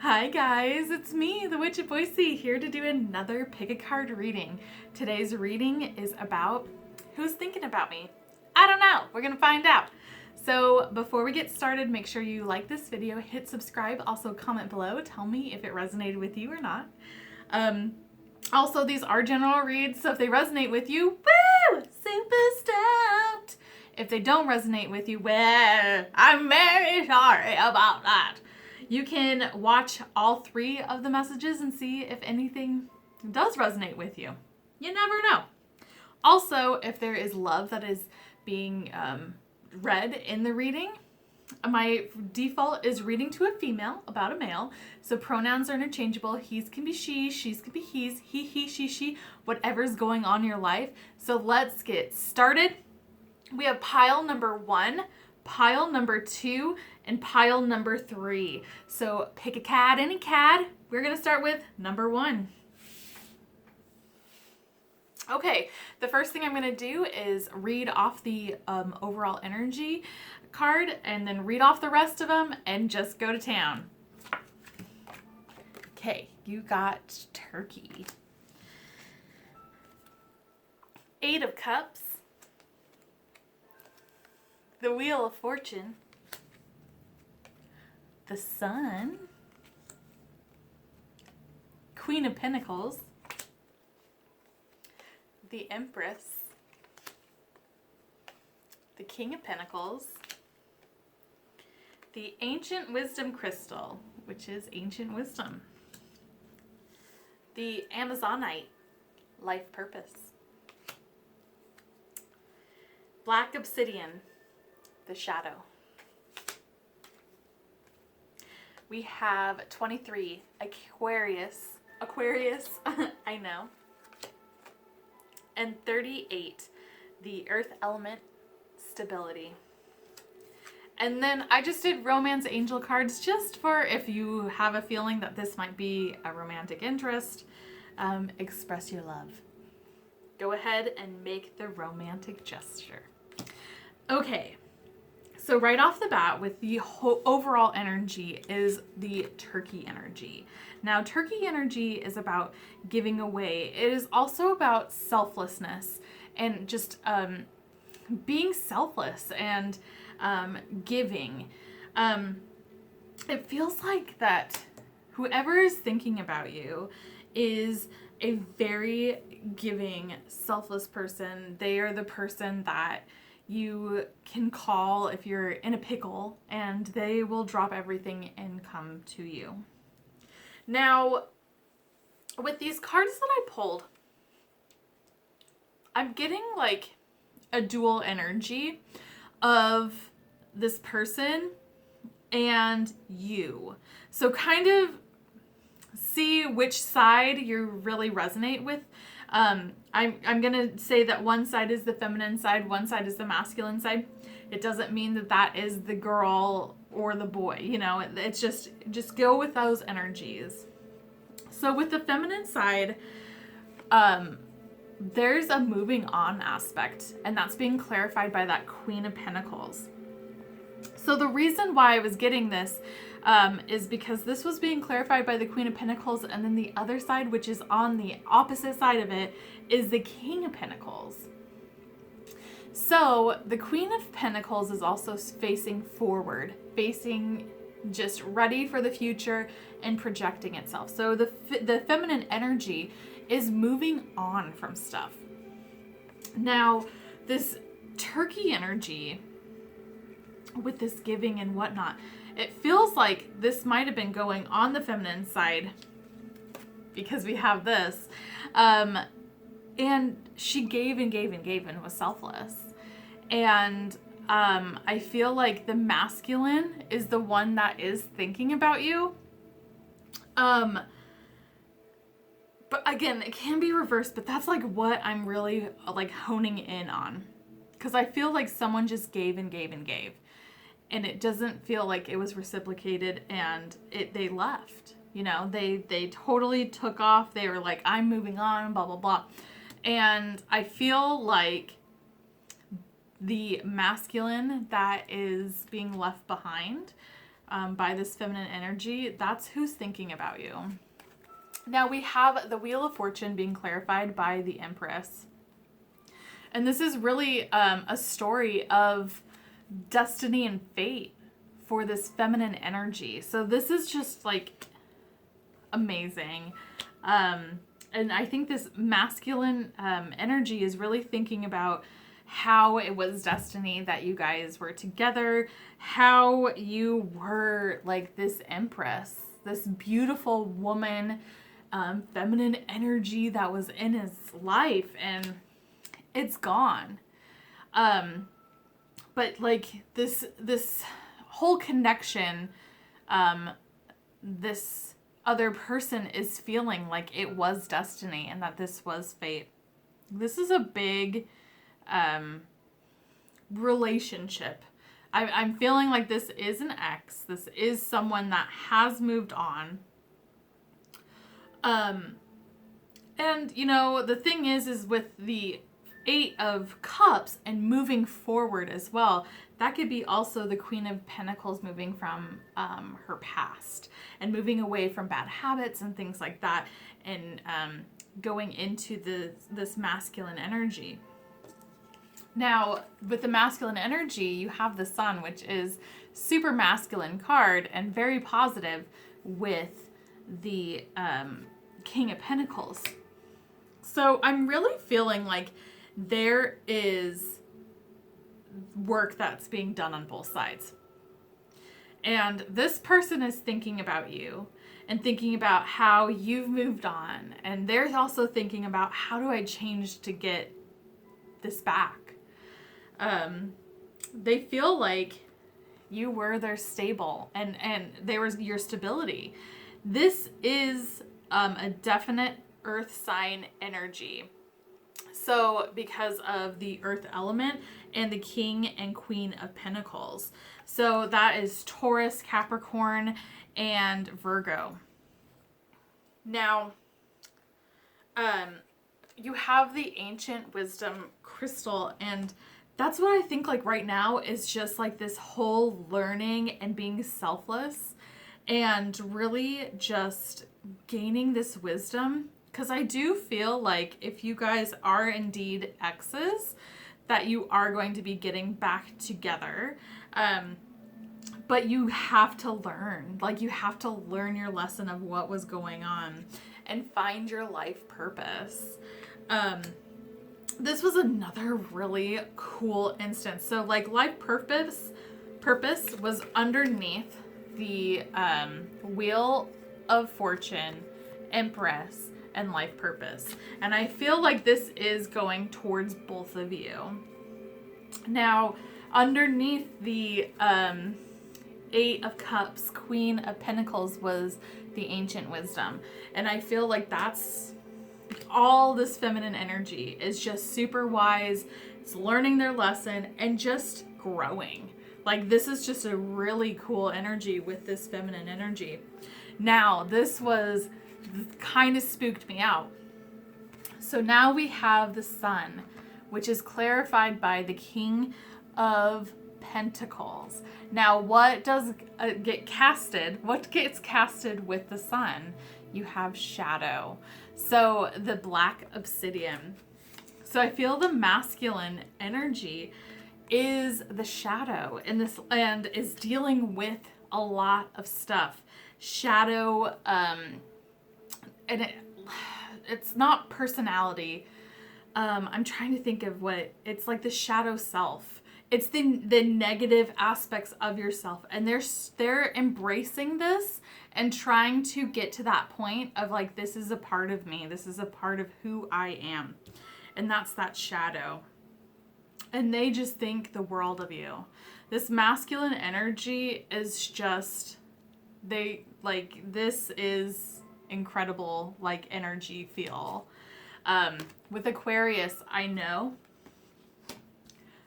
Hi guys, it's me, the Witch at Boise, here to do another pick a card reading. Today's reading is about who's thinking about me. I don't know, we're gonna find out. So before we get started, make sure you like this video, hit subscribe, also comment below, tell me if it resonated with you or not. Also, these are general reads, so if they resonate with you, woo, super stoked. If they don't resonate with you, well, I'm very sorry about that. You can watch all three of the messages and see if anything does resonate with you. You never know. Also, if there is love that is being read in the reading, my default is reading to a female about a male. So pronouns are interchangeable. He's can be she, she's can be he's, he, she, whatever's going on in your life. So let's get started. We have pile number 1, pile number 2, and pile number 3. So pick a card, any card. We're going to start with number 1. Okay, the first thing I'm going to do is read off the overall energy card and then read off the rest of them and just go to town. Okay, you got Turkey. 8 of Cups. The Wheel of Fortune. The Sun. Queen of Pentacles. The Empress. The King of Pentacles. The Ancient Wisdom Crystal, which is Ancient Wisdom. The Amazonite, Life Purpose. Black Obsidian, the Shadow. We have 23, Aquarius, I know. And 38, the Earth Element, Stability. And then I just did romance angel cards just for if you have a feeling that this might be a romantic interest, express your love. Go ahead and make the romantic gesture. Okay, so right off the bat with the overall energy is the Turkey energy. Now, Turkey energy is about giving away. It is also about selflessness and just being selfless and giving. It feels like that whoever is thinking about you is a very giving, selfless person. They are the person that you can call if you're in a pickle and they will drop everything and come to you. Now, with these cards that I pulled, I'm getting like a dual energy of this person and you. So kind of see which side you really resonate with. I'm gonna say that one side is the feminine side, one side is the masculine side. It doesn't mean that that is the girl or the boy, you know, it's just go with those energies. So with the feminine side, there's a moving on aspect, and that's being clarified by that Queen of Pentacles. So the reason why I was getting this is because this was being clarified by the Queen of Pentacles, and then the other side, which is on the opposite side of it, is the King of Pentacles. So the Queen of Pentacles is also facing forward, facing just ready for the future and projecting itself. So the feminine energy is moving on from stuff. Now, this Turkey energy with this giving and whatnot, it feels like this might have been going on the feminine side because we have this. And she gave and gave and gave and was selfless. And I feel like the masculine is the one that is thinking about you. But again, it can be reversed, but that's like what I'm really like honing in on. Because I feel like someone just gave and gave and gave. And it doesn't feel like it was reciprocated, and they left. You know, they totally took off. They were like, I'm moving on, blah, blah, blah. And I feel like the masculine that is being left behind by this feminine energy, that's who's thinking about you. Now we have the Wheel of Fortune being clarified by the Empress. And this is really a story of destiny and fate for this feminine energy. So this is just like amazing. And I think this masculine energy is really thinking about how it was destiny that you guys were together, how you were like this empress, this beautiful woman, feminine energy that was in his life, and it's gone. But like this whole connection, this other person is feeling like it was destiny and that this was fate. This is a big relationship. I'm feeling like this is an ex. This is someone that has moved on. And you know, the thing is with the 8 of Cups and moving forward as well, that could be also the Queen of Pentacles moving from her past and moving away from bad habits and things like that, and going into this masculine energy. Now, with the masculine energy, you have the Sun, which is super masculine card and very positive with the King of Pentacles. So I'm really feeling like there is work that's being done on both sides. And this person is thinking about you and thinking about how you've moved on. And they're also thinking about, how do I change to get this back? They feel like you were their stable and they were your stability. This is a definite earth sign energy. So because of the earth element and the King and Queen of Pentacles. So that is Taurus, Capricorn, and Virgo. Now, you have the ancient wisdom crystal, and that's what I think like right now is just like this whole learning and being selfless and really just gaining this wisdom. Because I do feel like if you guys are indeed exes, that you are going to be getting back together. But you have to learn. Like, you have to learn your lesson of what was going on and find your life purpose. This was another really cool instance. So, like, life purpose was underneath the Wheel of Fortune, Empress, and life purpose. And I feel like this is going towards both of you. Now, underneath the 8 of Cups, Queen of Pentacles was the ancient wisdom. And I feel like that's all this feminine energy is just super wise. It's learning their lesson and just growing. Like, this is just a really cool energy with this feminine energy. Now, this kind of spooked me out. So now we have the Sun, which is clarified by the King of Pentacles. Now, what does get casted? What gets casted with the Sun? You have shadow. So the black obsidian. So I feel the masculine energy is the shadow in this, and is dealing with a lot of stuff. Shadow, and it's not personality. I'm trying to think of what it's like. The shadow self. It's the negative aspects of yourself, and they're embracing this and trying to get to that point of like, this is a part of me. This is a part of who I am, and that's that shadow. And they just think the world of you. This masculine energy is just, this is incredible, like, energy feel. With Aquarius,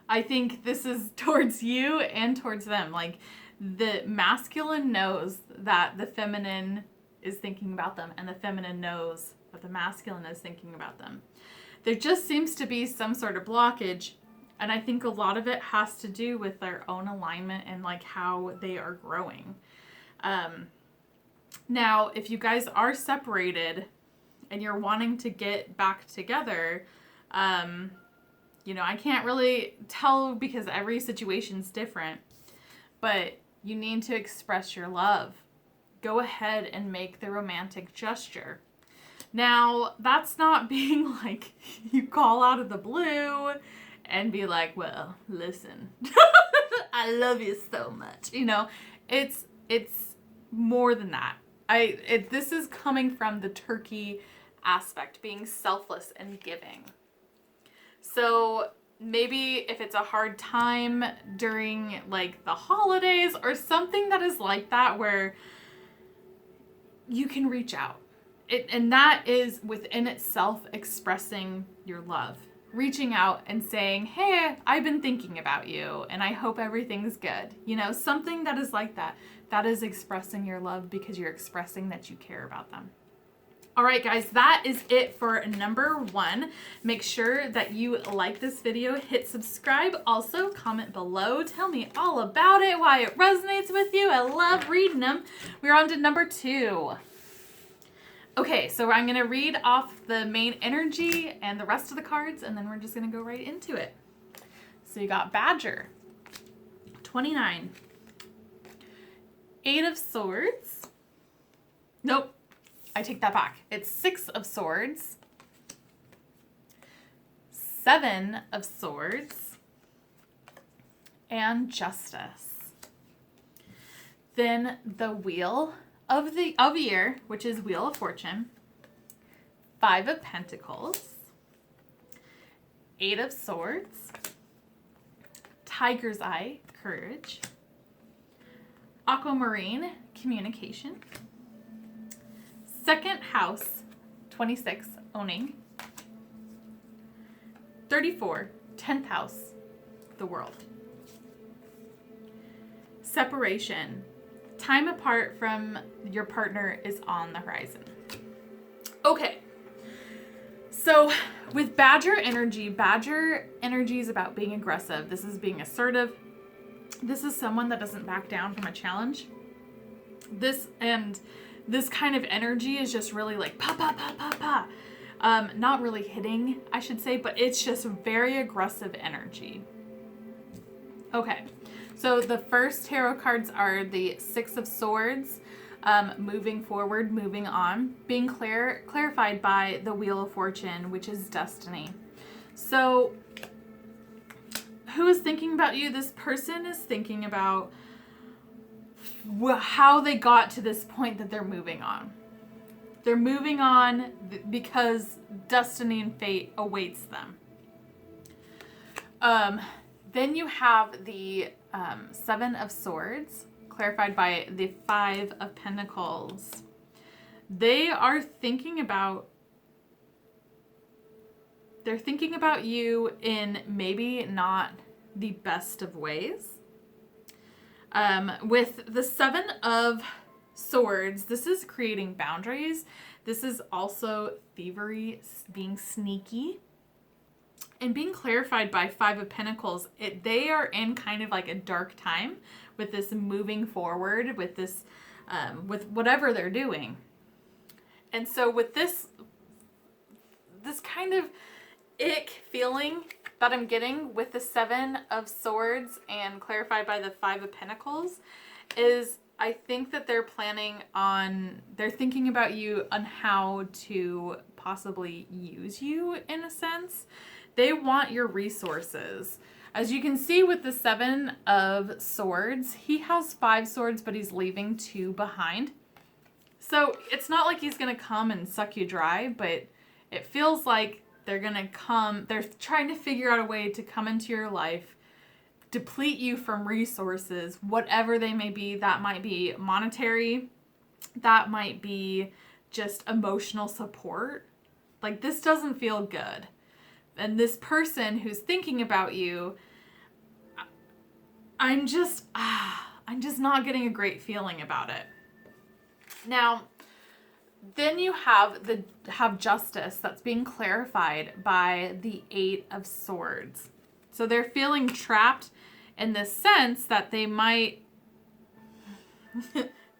I think this is towards you and towards them. Like, the masculine knows that the feminine is thinking about them, and the feminine knows that the masculine is thinking about them. There just seems to be some sort of blockage, and I think a lot of it has to do with their own alignment and like how they are growing. Now, if you guys are separated and you're wanting to get back together, I can't really tell because every situation's different, but you need to express your love. Go ahead and make the romantic gesture. Now, that's not being like you call out of the blue and be like, well, listen, I love you so much. It's more than that. This is coming from the turkey aspect, being selfless and giving. So maybe if it's a hard time during like the holidays or something that is like that, where you can reach out. And that is within itself expressing your love. Reaching out and saying, hey, I've been thinking about you and I hope everything's good. Something that is like that. That is expressing your love because you're expressing that you care about them. All right, guys, that is it for number 1. Make sure that you like this video, hit subscribe. Also, comment below. Tell me all about it, why it resonates with you. I love reading them. We're on to number 2. Okay, so I'm going to read off the main energy and the rest of the cards, and then we're just going to go right into it. So you got Badger, 29, 8 of Swords. Nope. I take that back. It's 6 of Swords, 7 of Swords, and Justice. Then the Wheel of the Year, which is Wheel of Fortune, 5 of Pentacles, 8 of Swords, Tiger's Eye, Courage, Aquamarine, Communication, 2nd house, 26, owning. 34, 10th house, the world. Separation. Time apart from your partner is on the horizon. Okay. So with Badger energy is about being aggressive. This is being assertive. This is someone that doesn't back down from a challenge. This kind of energy is just really like pa, pa, pa, pa, pa. Not really hitting, I should say, but it's just very aggressive energy. Okay, so the first tarot cards are the 6 of Swords, moving forward, moving on, being clarified by the Wheel of Fortune, which is destiny. So who is thinking about you? This person is thinking about how they got to this point that they're moving on. They're moving on because destiny and fate awaits them. Then you have the 7 of Swords, clarified by the 5 of Pentacles. They are thinking about you in maybe not the best of ways. With the 7 of Swords, this is creating boundaries. This is also thievery, being sneaky. And being clarified by 5 of Pentacles, they are in kind of like a dark time with this moving forward, with this, with whatever they're doing. And so with this kind of ick feeling that I'm getting with the 7 of Swords and clarified by the 5 of Pentacles is I think that they're thinking about you on how to possibly use you in a sense. They want your resources. As you can see with the 7 of Swords, he has 5 swords, but he's leaving 2 behind. So it's not like he's going to come and suck you dry, but it feels like they're trying to figure out a way to come into your life, deplete you from resources, whatever they may be. That might be monetary. That might be just emotional support. Like, this doesn't feel good. And this person who's thinking about you, I'm just not getting a great feeling about it. Now, then you have Justice that's being clarified by the 8 of Swords. So they're feeling trapped in the sense that they might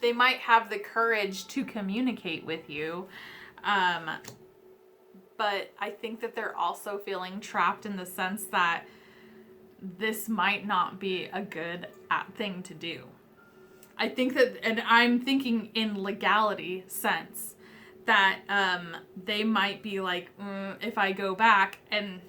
they might have the courage to communicate with you. But I think that they're also feeling trapped in the sense that this might not be a good thing to do. I think that, and I'm thinking in legality sense, that they might be like, if I go back, and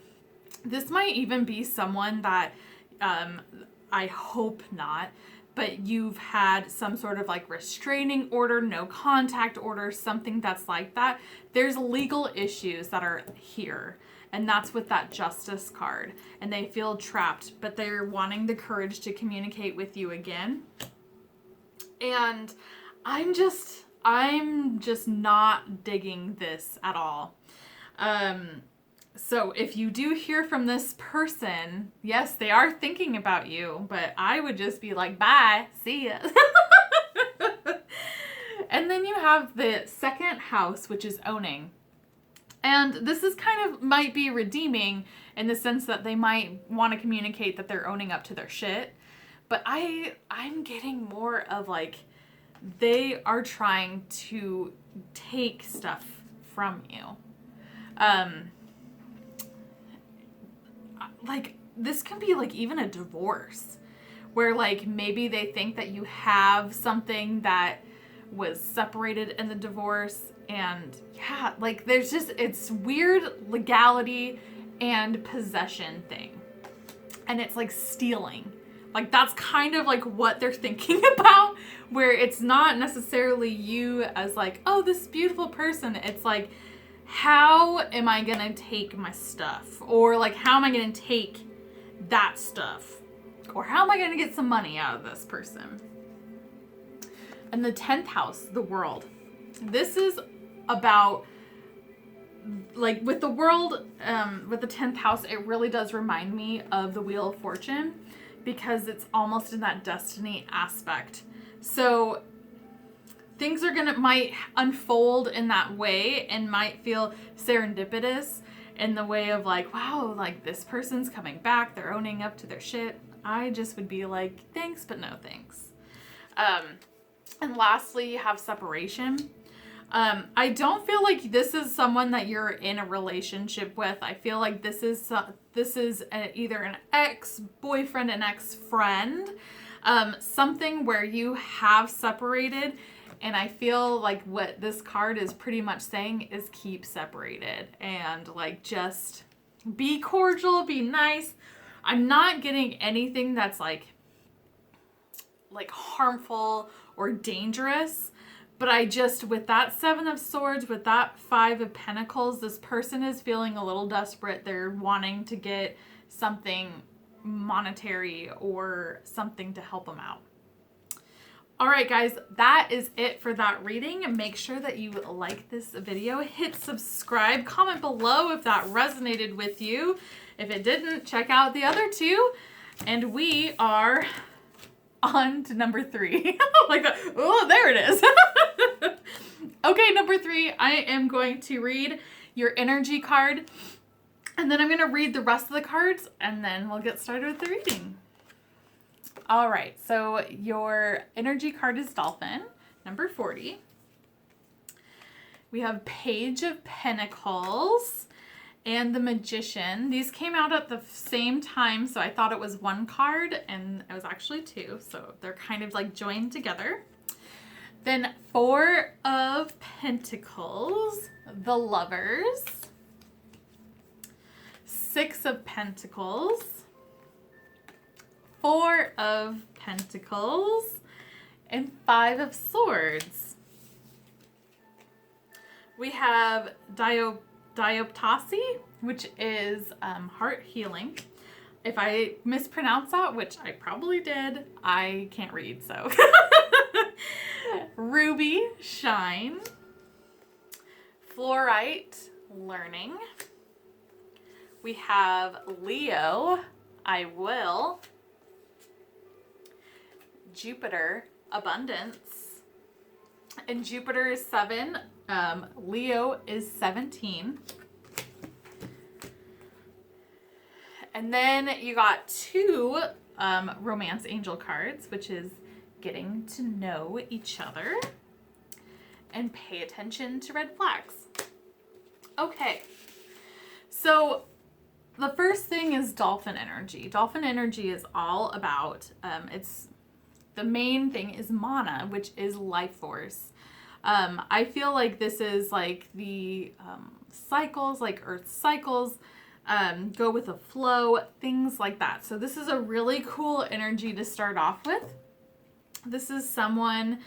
this might even be someone that I hope not, but you've had some sort of like restraining order, no contact order, something that's like that. There's legal issues that are here. And that's with that Justice card. And they feel trapped, but they're wanting the courage to communicate with you again. And I'm just not digging this at all. So if you do hear from this person, yes, they are thinking about you, but I would just be like, bye, see ya. And then you have the second house, which is owning. And this is kind of might be redeeming in the sense that they might want to communicate that they're owning up to their shit. But I'm getting more of like, they are trying to take stuff from you. Like, this can be like even a divorce where like maybe they think that you have something that was separated in the divorce, and yeah, like there's just, it's weird legality and possession thing, and it's like stealing. Like that's kind of like what they're thinking about, where it's not necessarily you as like, oh, this beautiful person. It's like, how am I gonna take my stuff? Or like, how am I gonna take that stuff? Or how am I gonna get some money out of this person? And the 10th house, the world. This is about, like with the world, with the 10th house, it really does remind me of the Wheel of Fortune, because it's almost in that destiny aspect. So things might unfold in that way and might feel serendipitous in the way of like, wow, like this person's coming back, they're owning up to their shit. I just would be like, thanks, but no thanks. And lastly, you have separation. I don't feel like this is someone that you're in a relationship with. I feel like this is either an ex-boyfriend, an ex-friend, something where you have separated. And I feel like what this card is pretty much saying is keep separated and like just be cordial, be nice. I'm not getting anything that's like harmful or dangerous, but I just, with that 7 of Swords, with that 5 of Pentacles, this person is feeling a little desperate. They're wanting to get something monetary or something to help them out. All right, guys, that is it for that reading. Make sure that you like this video, hit subscribe, comment below if that resonated with you. If it didn't, check out the other 2. And we are on to number 3. Like that. Oh, there it is. Okay, number 3, I am going to read your energy card, and then I'm going to read the rest of the cards, and then we'll get started with the reading. All right, so your energy card is Dolphin, number 40. We have Page of Pentacles and the Magician. These came out at the same time, so I thought it was one card, and it was actually 2, so they're kind of like joined together. Then 4 of Pentacles, the Lovers. 6 of Pentacles. 4 of Pentacles, and 5 of Swords. We have Dioptasi, which is heart healing. If I mispronounce that, which I probably did, I can't read, so. Ruby, Shine. Fluorite, Learning. We have Leo, I Will. Jupiter, Abundance. And Jupiter is 7. Leo is 17. And then you got 2 romance angel cards, which is getting to know each other and pay attention to red flags. Okay, so the first thing is dolphin energy. Dolphin energy is all about, the main thing is mana, which is life force. I feel like this is like the cycles, like Earth cycles, go with a flow, things like that. So this is a really cool energy to start off with. This is someone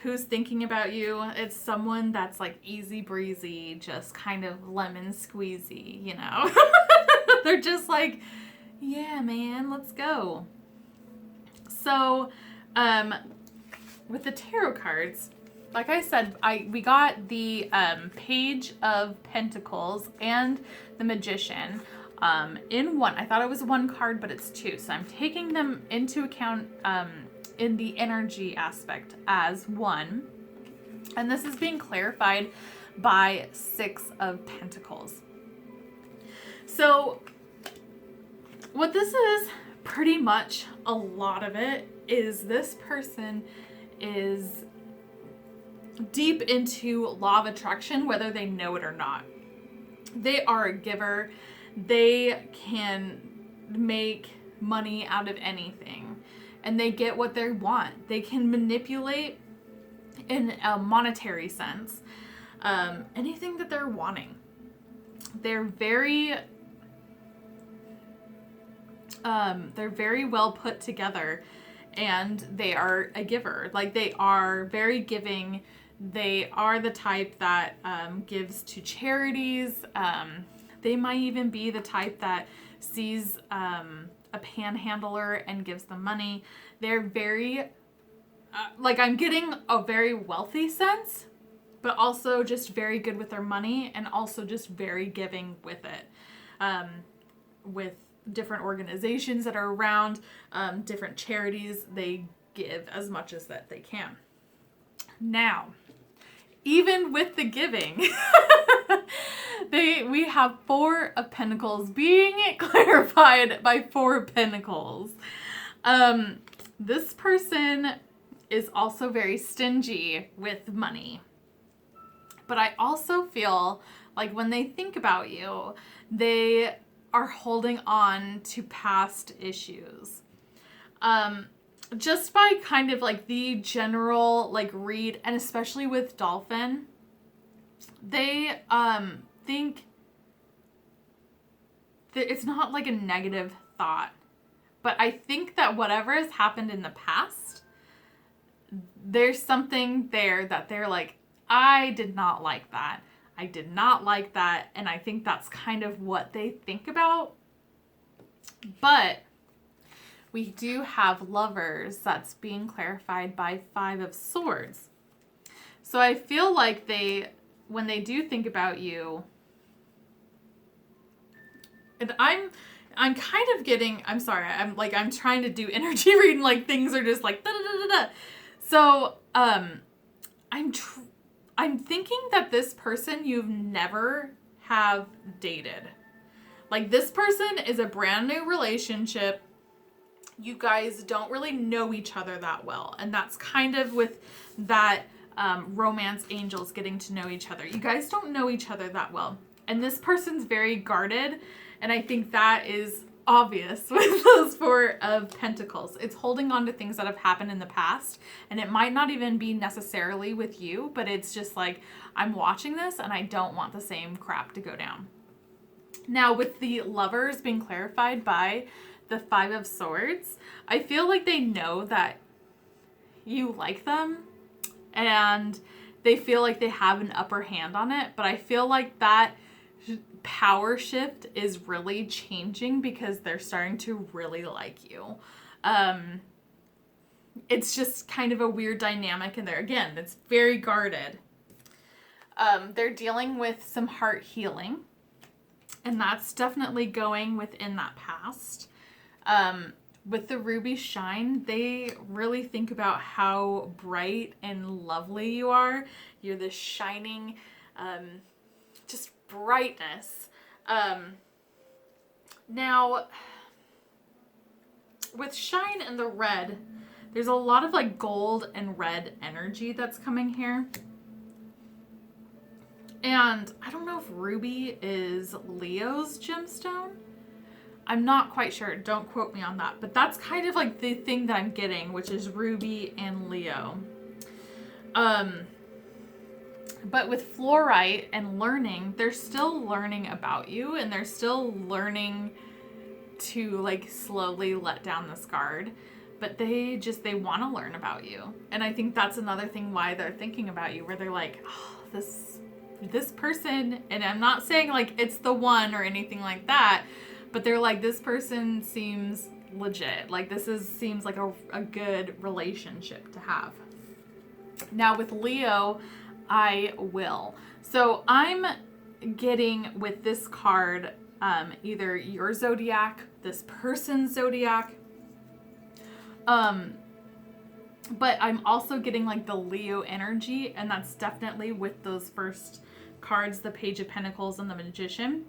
who's thinking about you. It's someone that's like easy breezy, just kind of lemon squeezy, you know? They're just like, yeah, man, let's go. So, with the tarot cards, like I said, we got the Page of Pentacles and the Magician in one. I thought it was one card, but it's two. So I'm taking them into account in the energy aspect as one. And this is being clarified by Six of Pentacles. So what this is, pretty much a lot of it, is this person is deep into law of attraction, whether they know it or not. They are a giver. They can make money out of anything, and they get what they want. They can manipulate in a monetary sense anything that they're wanting. They're very well put together, and they are a giver. Like, they are very giving. They are the type that gives to charities. They might even be the type that sees a panhandler and gives them money. They're very, I'm getting a very wealthy sense, but also just very good with their money, and also just very giving with it. With different organizations that are around, different charities, they give as much as that they can. Now, even with the giving, we have Four of Pentacles being clarified by Four of Pentacles. This person is also very stingy with money. But I also feel like when they think about you, they are holding on to past issues. Just by kind of like the general read, and especially with Dolphin, they think that it's not like a negative thought, but I think that whatever has happened in the past, there's something there that they're like, I did not like that. I did not like that. And I think that's kind of what they think about. But we do have Lovers that's being clarified by Five of Swords. So I feel like when they do think about you, and I'm kind of getting, I'm sorry, I'm trying to do energy reading, like things are just like da da da da da. So I'm thinking that this person you've never have dated. Like, this person is a brand new relationship. You guys don't really know each other that well. And that's kind of with that romance angels getting to know each other. You guys don't know each other that well. And this person's very guarded. And I think that is obvious with those Four of Pentacles. It's holding on to things that have happened in the past. And it might not even be necessarily with you, but it's just like, I'm watching this and I don't want the same crap to go down. Now, with the Lovers being clarified by the Five of Swords, I feel like they know that you like them and they feel like they have an upper hand on it. But I feel like that power shift is really changing because they're starting to really like you. It's just kind of a weird dynamic in there. Again, it's very guarded. They're dealing with some heart healing, and that's definitely going within that past. With the Ruby Shine, they really think about how bright and lovely you are. You're this shining, just brightness. Now, with Shine and the red, There's a lot of like gold and red energy that's coming here. And I don't know if ruby is Leo's gemstone. I'm not quite sure. Don't quote me on that. But that's kind of like the thing that I'm getting, which is ruby and Leo. But with fluorite and learning, they're still learning about you, and they're still learning to like slowly let down this guard. But they want to learn about you. And I think that's another thing why they're thinking about you, where they're like, oh, this person, and I'm not saying like it's the one or anything like that, but they're like, this person seems legit. Like seems like a good relationship to have. Now with Leo, I will. So I'm getting with this card, either your zodiac, this person's zodiac, but I'm also getting like the Leo energy, and that's definitely with those first cards, the Page of Pentacles and the Magician,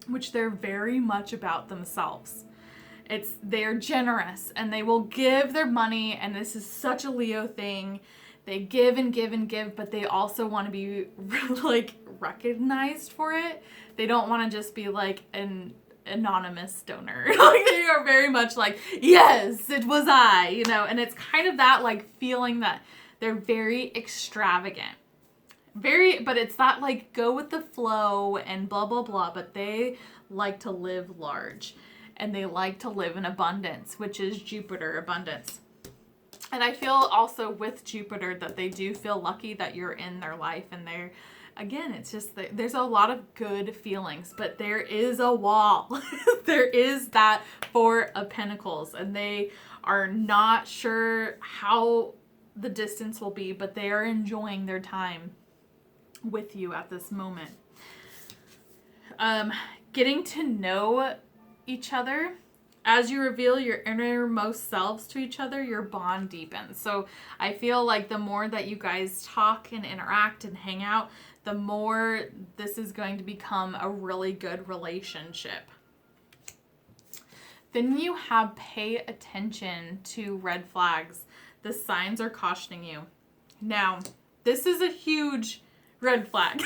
which they're very much about themselves. They're generous, and they will give their money, and this is such a Leo thing. They give and give and give, but they also want to be like recognized for it. They don't want to just be like an anonymous donor. Like they are very much like, yes, it was I, you know, and it's kind of that like feeling that they're very extravagant. But it's that like go with the flow and blah, blah, blah, but they like to live large, and they like to live in abundance, which is Jupiter abundance. And I feel also with Jupiter that they do feel lucky that you're in their life, and again, it's just that there's a lot of good feelings, but there is a wall. There is that Four of Pentacles, and they are not sure how the distance will be, but they are enjoying their time with you at this moment. Getting to know each other. As you reveal your innermost selves to each other, your bond deepens. So I feel like the more that you guys talk and interact and hang out, the more this is going to become a really good relationship. Then you have pay attention to red flags. The signs are cautioning you. Now, this is a huge red flag.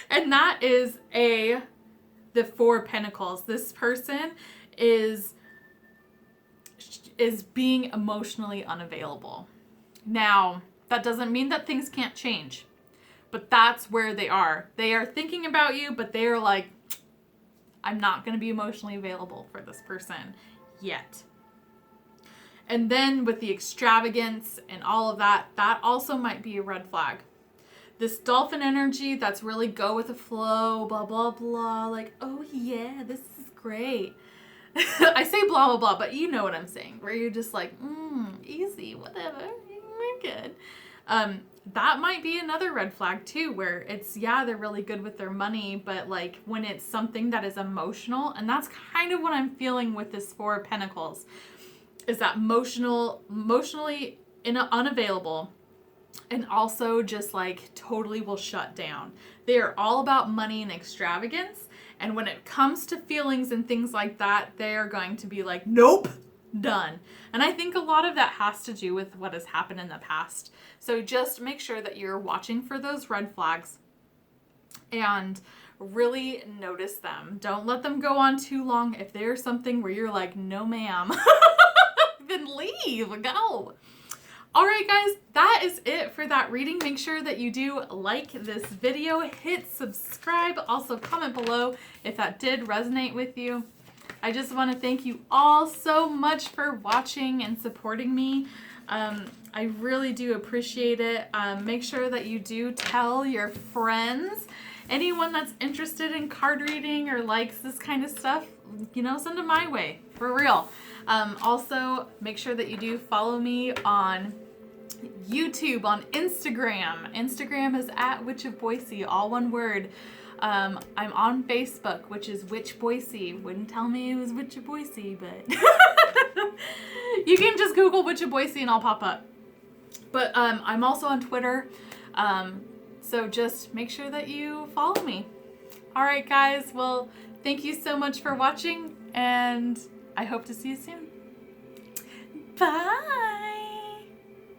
And that is the Four of Pentacles. This person is being emotionally unavailable. Now, that doesn't mean that things can't change, but that's where they are. They are thinking about you, but they are like, I'm not going to be emotionally available for this person yet. And then with the extravagance and all of that, that also might be a red flag. This dolphin energy, that's really go with the flow, blah, blah, blah. Like, oh yeah, this is great. I say blah, blah, blah, but you know what I'm saying. Where you're just like, easy, whatever, we're good. That might be another red flag too, where it's, yeah, they're really good with their money, but like when it's something that is emotional, and that's kind of what I'm feeling with this Four of Pentacles, is that emotionally unavailable. And also just like totally will shut down. They are all about money and extravagance. And when it comes to feelings and things like that, they are going to be like, nope, done. And I think a lot of that has to do with what has happened in the past. So just make sure that you're watching for those red flags and really notice them. Don't let them go on too long. If there's something where you're like, no ma'am, then leave, go. All right, guys, that is it for that reading. Make sure that you do like this video, hit subscribe, also comment below if that did resonate with you. I just want to thank you all so much for watching and supporting me. I really do appreciate it. Make sure that you do tell your friends, anyone that's interested in card reading or likes this kind of stuff, you know, send them my way, for real. Also, make sure that you do follow me on YouTube, on Instagram. Instagram is at Witch of Boise, all one word. I'm on Facebook, which is Witch Boise. Wouldn't tell me it was Witch of Boise, but you can just Google Witch of Boise and I'll pop up. But I'm also on Twitter. So just make sure that you follow me. All right, guys. Well, thank you so much for watching, and I hope to see you soon. Bye.